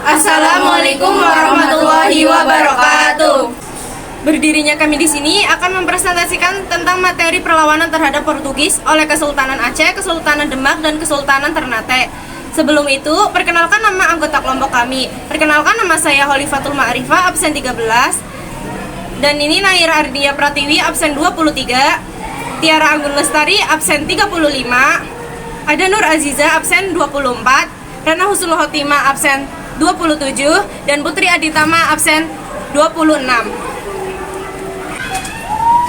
Assalamualaikum warahmatullahi wabarakatuh. Berdirinya kami di sini akan mempresentasikan tentang materi perlawanan terhadap Portugis oleh Kesultanan Aceh, Kesultanan Demak, dan Kesultanan Ternate. Sebelum itu, perkenalkan nama anggota kelompok kami. Perkenalkan, nama saya Holifatul Ma'rifah, absen 13. Dan ini Naira Ardia Pratiwi, absen 23. Tiara Anggun Lestari, absen 35. Ada Nur Aziza, absen 24. Rana Husnul Khotimah, absen 27. Dan Putri Aditama, absen 26.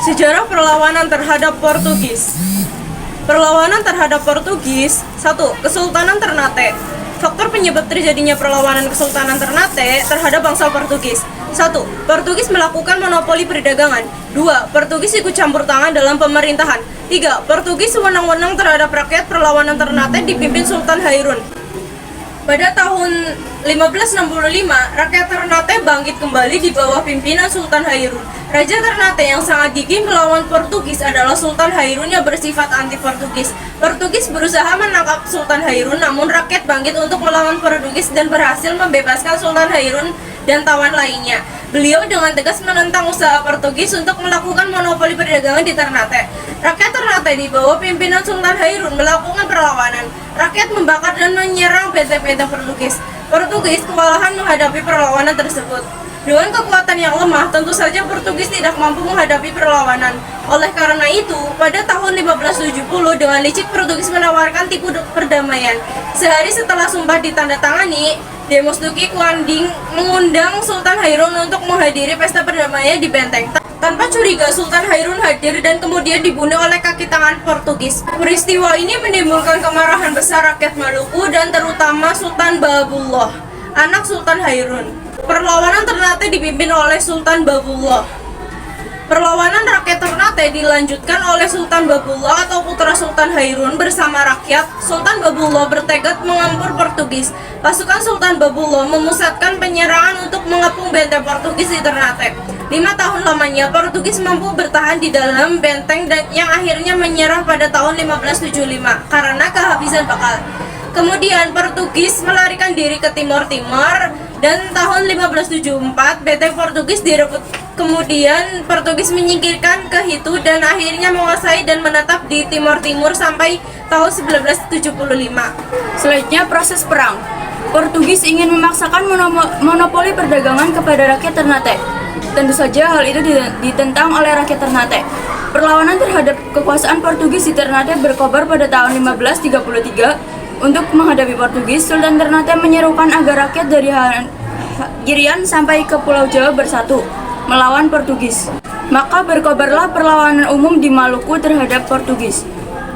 Sejarah perlawanan terhadap Portugis. Perlawanan terhadap Portugis. 1. Kesultanan Ternate. Faktor penyebab terjadinya perlawanan Kesultanan Ternate terhadap bangsa Portugis. 1. Portugis melakukan monopoli perdagangan. 2. Portugis ikut campur tangan dalam pemerintahan. 3. Portugis sewenang-wenang terhadap rakyat. Perlawanan Ternate dipimpin Sultan Hairun. Pada tahun 1565, rakyat Ternate bangkit kembali di bawah pimpinan Sultan Hairun. Raja Ternate yang sangat gigih melawan Portugis adalah Sultan Hairun yang bersifat anti-Portugis. Portugis berusaha menangkap Sultan Hairun, namun rakyat bangkit untuk melawan Portugis dan berhasil membebaskan Sultan Hairun dan tawan lainnya. Beliau dengan tegas menentang usaha Portugis untuk melakukan monopoli perdagangan di Ternate. Rakyat Ternate di bawah pimpinan Sultan Hairun melakukan perlawanan. Rakyat membakar dan menyerang benteng-benteng Portugis. Portugis kewalahan menghadapi perlawanan tersebut. Dengan kekuatan yang lemah, tentu saja Portugis tidak mampu menghadapi perlawanan. Oleh karena itu, pada tahun 1570 dengan licik Portugis menawarkan tipu perdamaian. Sehari setelah sumpah ditandatangani, Demos Duki Kuanding mengundang Sultan Hairun untuk menghadiri pesta perdamaian di benteng. Tanpa curiga, Sultan Hairun hadir dan kemudian dibunuh oleh kaki tangan Portugis. Peristiwa ini menimbulkan kemarahan besar rakyat Maluku dan terutama Sultan Babullah, anak Sultan Hairun. Perlawanan Ternate dipimpin oleh Sultan Babullah. Perlawanan rakyat Ternate dilanjutkan oleh Sultan Babullah atau putra Sultan Hairun bersama rakyat. Sultan Babullah bertekad mengampur Portugis. Pasukan Sultan Babullah memusatkan penyerangan untuk mengepung benteng Portugis di Ternate. 5 tahun lamanya Portugis mampu bertahan di dalam benteng dan yang akhirnya menyerah pada tahun 1575 karena kehabisan bekal. Kemudian Portugis melarikan diri ke timur-timur dan tahun 1574 benteng Portugis direbut. Kemudian Portugis menyingkirkan ke Hitu dan akhirnya menguasai dan menetap di timur-timur sampai tahun 1975. Selanjutnya proses perang. Portugis ingin memaksakan monopoli perdagangan kepada rakyat Ternate. Tentu saja hal itu ditentang oleh rakyat Ternate. Perlawanan terhadap kekuasaan Portugis di Ternate berkobar pada tahun 1533. Untuk menghadapi Portugis, Sultan Ternate menyerukan agar rakyat dari Irian sampai ke Pulau Jawa bersatu melawan Portugis. Maka berkobarlah perlawanan umum di Maluku terhadap Portugis.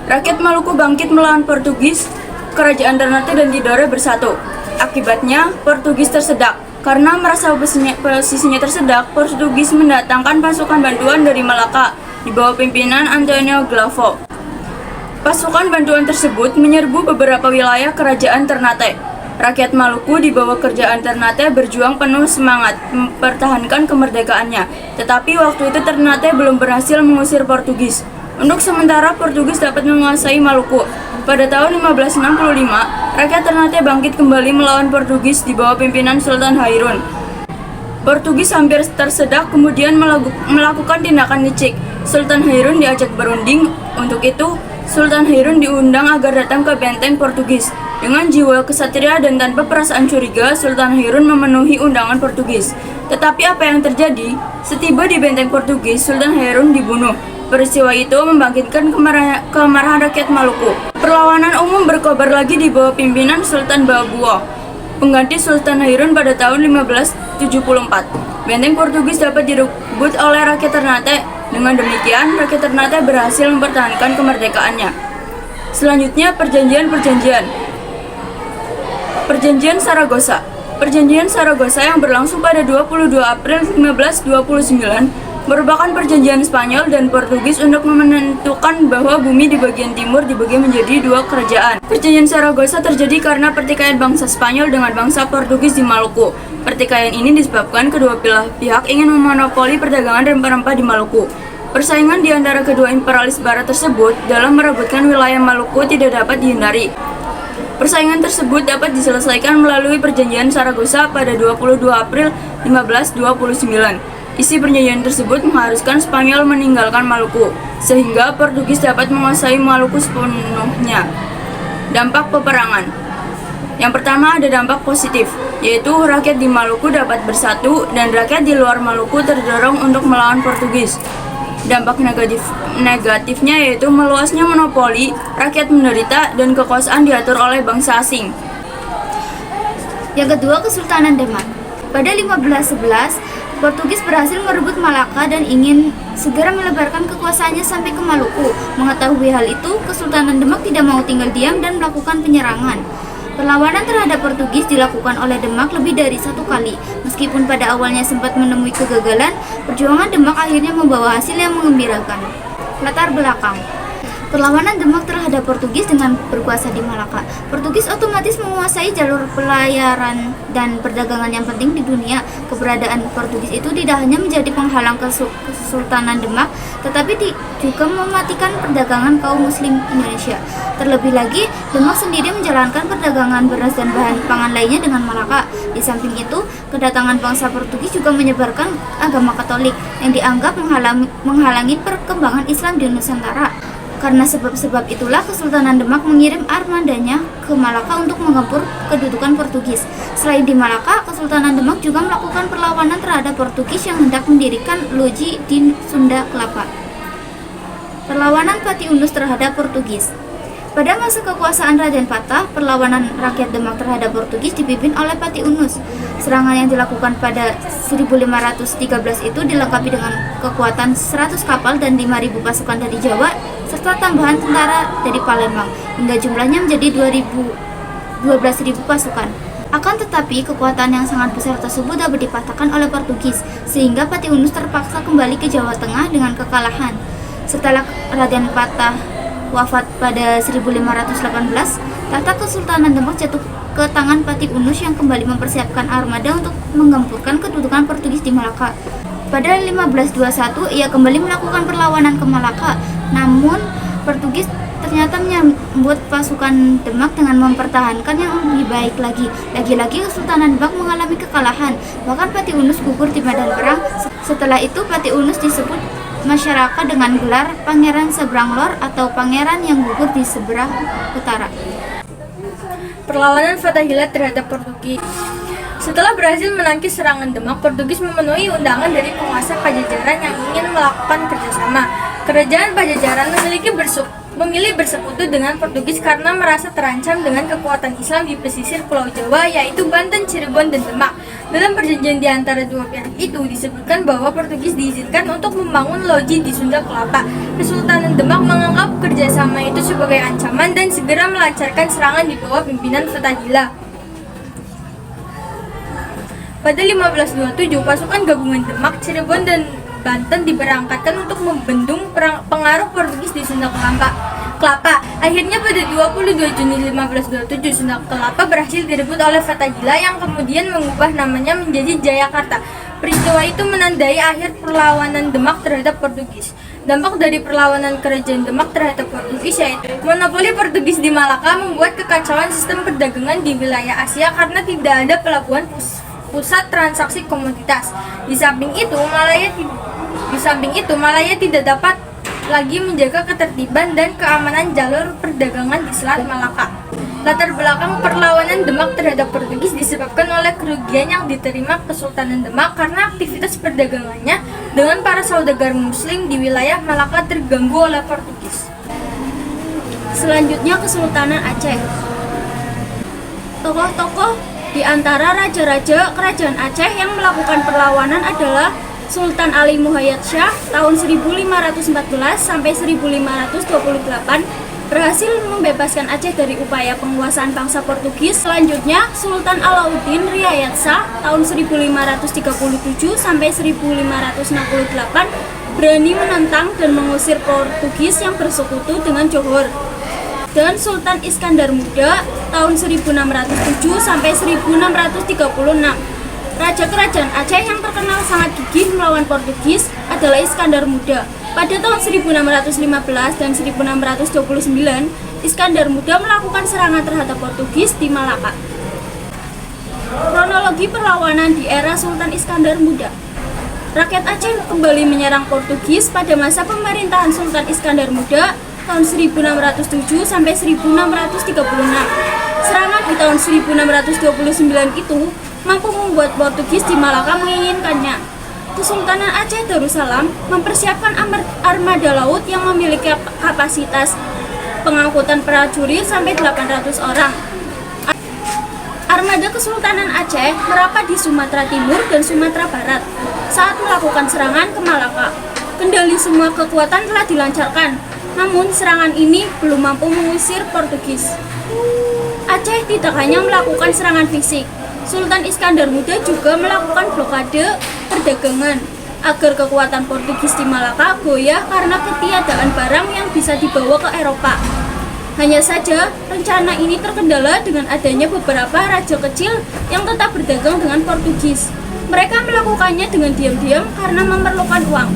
Rakyat Maluku bangkit melawan Portugis, kerajaan Ternate dan Tidore bersatu. Akibatnya, Portugis tersedak. Karena merasa posisinya tersedak, Portugis mendatangkan pasukan bantuan dari Malaka di bawah pimpinan Antonio Glavo. Pasukan bantuan tersebut menyerbu beberapa wilayah kerajaan Ternate. Rakyat Maluku di bawah kerajaan Ternate berjuang penuh semangat mempertahankan kemerdekaannya. Tetapi waktu itu Ternate belum berhasil mengusir Portugis. Untuk sementara Portugis dapat menguasai Maluku. Pada tahun 1565, rakyat Ternate bangkit kembali melawan Portugis di bawah pimpinan Sultan Hairun. Portugis hampir tersedak kemudian melakukan tindakan licik. Sultan Hairun diajak berunding. Untuk itu, Sultan Hairun diundang agar datang ke benteng Portugis. Dengan jiwa kesatria dan tanpa perasaan curiga, Sultan Hairun memenuhi undangan Portugis. Tetapi apa yang terjadi? Setiba di benteng Portugis, Sultan Hairun dibunuh. Peristiwa itu membangkitkan kemarahan rakyat Maluku. Perlawanan umum berkobar lagi di bawah pimpinan Sultan Babullah, pengganti Sultan Hairun pada tahun 1574. Benteng Portugis dapat direbut oleh rakyat Ternate. Dengan demikian, rakyat Ternate berhasil mempertahankan kemerdekaannya. Selanjutnya, Perjanjian Saragossa. Perjanjian Saragossa yang berlangsung pada 22 April 1529 merupakan perjanjian Spanyol dan Portugis untuk menentukan bahwa bumi di bagian timur dibagi menjadi 2 kerajaan. Perjanjian Saragossa terjadi karena pertikaian bangsa Spanyol dengan bangsa Portugis di Maluku. Pertikaian ini disebabkan kedua pihak ingin memonopoli perdagangan rempah-rempah di Maluku. Persaingan di antara kedua imperialis barat tersebut dalam merebutkan wilayah Maluku tidak dapat dihindari. Persaingan tersebut dapat diselesaikan melalui Perjanjian Saragossa pada 22 April 1529. Isi perjanjian tersebut mengharuskan Spanyol meninggalkan Maluku, sehingga Portugis dapat menguasai Maluku sepenuhnya. Dampak peperangan. Yang pertama ada dampak positif, yaitu rakyat di Maluku dapat bersatu dan rakyat di luar Maluku terdorong untuk melawan Portugis. Dampak negatifnya yaitu meluasnya monopoli, rakyat menderita, dan kekuasaan diatur oleh bangsa asing. Yang kedua, Kesultanan Demak. Pada 1511, Portugis berhasil merebut Malaka dan ingin segera melebarkan kekuasaannya sampai ke Maluku. Mengetahui hal itu, Kesultanan Demak tidak mau tinggal diam dan melakukan penyerangan. Perlawanan terhadap Portugis dilakukan oleh Demak lebih dari 1 kali. Meskipun pada awalnya sempat menemui kegagalan, perjuangan Demak akhirnya membawa hasil yang menggembirakan. Latar belakang. Perlawanan Demak terhadap Portugis dengan berkuasa di Malaka. Portugis otomatis menguasai jalur pelayaran dan perdagangan yang penting di dunia. Keberadaan Portugis itu tidak hanya menjadi penghalang Kesultanan Demak, tetapi juga mematikan perdagangan kaum muslim Indonesia. Terlebih lagi, Demak sendiri menjalankan perdagangan beras dan bahan pangan lainnya dengan Malaka. Di samping itu, kedatangan bangsa Portugis juga menyebarkan agama Katolik yang dianggap menghalangi perkembangan Islam di Nusantara. Karena sebab-sebab itulah Kesultanan Demak mengirim armadanya ke Malaka untuk menggempur kedudukan Portugis. Selain di Malaka, Kesultanan Demak juga melakukan perlawanan terhadap Portugis yang hendak mendirikan loji di Sunda Kelapa. Perlawanan Pati Unus terhadap Portugis. Pada masa kekuasaan Raden Patah, perlawanan rakyat Demak terhadap Portugis dipimpin oleh Pati Unus. Serangan yang dilakukan pada 1513 itu dilengkapi dengan kekuatan 100 kapal dan 5.000 pasukan dari Jawa, serta tambahan tentara dari Palembang, hingga jumlahnya menjadi 12.000 pasukan. Akan tetapi, kekuatan yang sangat besar tersebut dapat dipatahkan oleh Portugis, sehingga Pati Unus terpaksa kembali ke Jawa Tengah dengan kekalahan. Setelah Raden Patah wafat pada 1518, tahta Kesultanan Demak jatuh ke tangan Pati Unus yang kembali mempersiapkan armada untuk menggempurkan kedudukan Portugis di Malaka. Pada 1521, ia kembali melakukan perlawanan ke Malaka, namun Portugis ternyata menyambut pasukan Demak dengan mempertahankan yang lebih baik lagi. Lagi-lagi Kesultanan Demak mengalami kekalahan, bahkan Pati Unus gugur di medan perang. Setelah itu Pati Unus disebut masyarakat dengan gelar Pangeran Seberang Lor atau Pangeran yang gugur di seberang utara. Perlawanan Fatahillah terhadap Portugis. Setelah berhasil menangkis serangan Demak, Portugis memenuhi undangan dari penguasa Pajajaran yang ingin melakukan kerjasama. Kerajaan Pajajaran memilih bersekutu dengan Portugis karena merasa terancam dengan kekuatan Islam di pesisir Pulau Jawa, yaitu Banten, Cirebon, dan Demak. Dalam perjanjian di antara dua pihak itu disebutkan bahwa Portugis diizinkan untuk membangun loji di Sunda Kelapa. Kesultanan Demak menganggap kerjasama itu sebagai ancaman dan segera melancarkan serangan di bawah pimpinan Fatahillah. Pada 1527, pasukan gabungan Demak, Cirebon, dan Banten diberangkatkan untuk membendung pengaruh Portugis di Sunda Kelapa. Akhirnya pada 22 Juni 1527, Sunda Kelapa berhasil direbut oleh Fatahillah yang kemudian mengubah namanya menjadi Jayakarta. Peristiwa itu menandai akhir perlawanan Demak terhadap Portugis. Dampak dari perlawanan kerajaan Demak terhadap Portugis yaitu monopoli Portugis di Malaka membuat kekacauan sistem perdagangan di wilayah Asia karena tidak ada pelabuhan pusat transaksi komoditas. Di samping itu, Malaya tidak dapat lagi menjaga ketertiban dan keamanan jalur perdagangan di Selat Malaka. Latar belakang perlawanan Demak terhadap Portugis disebabkan oleh kerugian yang diterima Kesultanan Demak karena aktivitas perdagangannya dengan para saudagar muslim di wilayah Malaka terganggu oleh Portugis. Selanjutnya, Kesultanan Aceh. Tokoh-tokoh di antara raja-raja kerajaan Aceh yang melakukan perlawanan adalah Sultan Ali Muhayyad Shah tahun 1514 sampai 1528 berhasil membebaskan Aceh dari upaya penguasaan bangsa Portugis. Selanjutnya, Sultan Alauddin Riayat Shah tahun 1537 sampai 1568 berani menentang dan mengusir Portugis yang bersekutu dengan Johor. Dan Sultan Iskandar Muda tahun 1607 sampai 1636. Raja kerajaan Aceh yang terkenal sangat gigih melawan Portugis adalah Iskandar Muda. Pada tahun 1615 dan 1629, Iskandar Muda melakukan serangan terhadap Portugis di Malaka. Kronologi perlawanan di era Sultan Iskandar Muda. Rakyat Aceh kembali menyerang Portugis pada masa pemerintahan Sultan Iskandar Muda tahun 1607 sampai 1636. Serangan di tahun 1629 itu mampu membuat Portugis di Malaka menginginkannya. Kesultanan Aceh Darussalam mempersiapkan armada laut yang memiliki kapasitas pengangkutan prajurit sampai 800 orang. Armada Kesultanan Aceh merapat di Sumatera Timur dan Sumatera Barat saat melakukan serangan ke Malaka. Kendali semua kekuatan telah dilancarkan, namun serangan ini belum mampu mengusir Portugis. Aceh tidak hanya melakukan serangan fisik, Sultan Iskandar Muda juga melakukan blokade perdagangan agar kekuatan Portugis di Malaka goyah karena ketiadaan barang yang bisa dibawa ke Eropa. Hanya saja, rencana ini terkendala dengan adanya beberapa raja kecil yang tetap berdagang dengan Portugis. Mereka melakukannya dengan diam-diam karena memerlukan uang.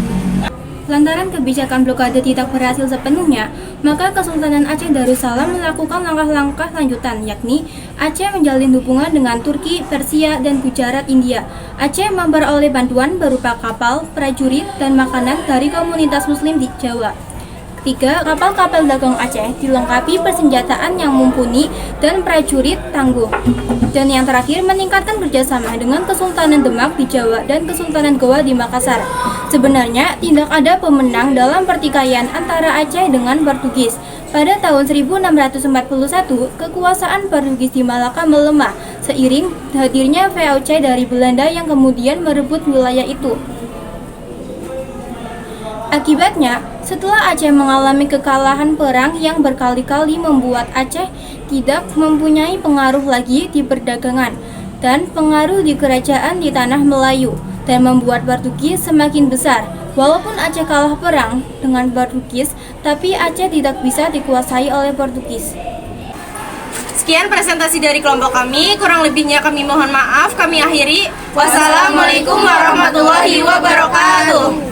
Lantaran kebijakan blokade tidak berhasil sepenuhnya, maka Kesultanan Aceh Darussalam melakukan langkah-langkah lanjutan, yakni Aceh menjalin hubungan dengan Turki, Persia, dan Gujarat, India. Aceh memperoleh bantuan berupa kapal, prajurit, dan makanan dari komunitas Muslim di Jawa. Ketiga, kapal-kapal dagang Aceh dilengkapi persenjataan yang mumpuni dan prajurit tangguh. Dan yang terakhir, meningkatkan kerjasama dengan Kesultanan Demak di Jawa dan Kesultanan Goa di Makassar. Sebenarnya, tidak ada pemenang dalam pertikaian antara Aceh dengan Portugis. Pada tahun 1641, kekuasaan Portugis di Malaka melemah seiring hadirnya VOC dari Belanda yang kemudian merebut wilayah itu. Akibatnya, setelah Aceh mengalami kekalahan perang yang berkali-kali membuat Aceh tidak mempunyai pengaruh lagi di perdagangan dan pengaruh di kerajaan di tanah Melayu, dan membuat Portugis semakin besar. Walaupun Aceh kalah perang dengan Portugis, tapi Aceh tidak bisa dikuasai oleh Portugis. Sekian presentasi dari kelompok kami, kurang lebihnya kami mohon maaf, kami akhiri. Wassalamualaikum warahmatullahi wabarakatuh.